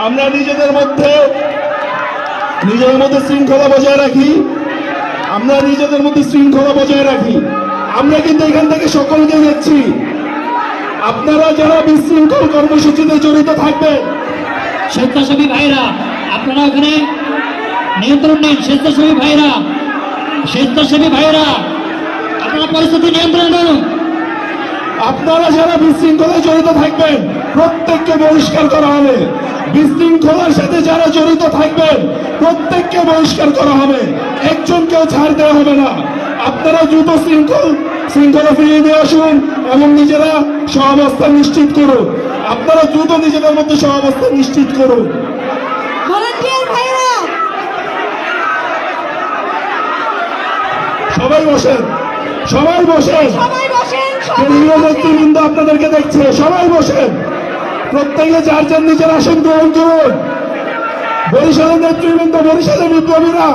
আমরা নিজেদের মধ্যে শৃঙ্খলা বজায় রাখি। আমরা নিজেদের মধ্যে শৃঙ্খলা বজায় রাখি। আমরা কিন্তু এখান থেকে সকলকে দেখছি, আপনারা যারা বিশৃঙ্খল কর্মসূচিতে জড়িত থাকবেন, স্বেচ্ছাসেবী ভাইরা আপনারা ওখানে নিয়ন্ত্রণ নিন। স্বেচ্ছাসেবী ভাইরা আপনারা পরিস্থিতি নিয়ন্ত্রণ করুন। আপনারা যারা বিশৃঙ্খলায় জড়িত থাকবেন প্রত্যেককে বহিষ্কার করা হবে। বিশৃঙ্খলার সাথে যারা জড়িত থাকবেন প্রত্যেককে বহিষ্কার করা হবে। একজনকেও ছাড় দেওয়া হবে না। আপনারা দ্রুত শৃঙ্খলা ফিরিয়ে নিয়ে আসুন এবং নিজেরা সহাবস্থান নিশ্চিত করুন। আপনারা দ্রুত নিজেদের মধ্যে সহাবস্থান নিশ্চিত করুন। সবাই বসেন, সবাই বসেন। কেন্দ্রীয় নেতৃবৃন্দ আপনাদেরকে দেখছে, সবাই বসেন। প্রত্যেকে যার যার নিজের আসন গ্রহণ করুন। বরিশালের নেতৃবৃন্দ, বরিশালের বিপ্লবীরা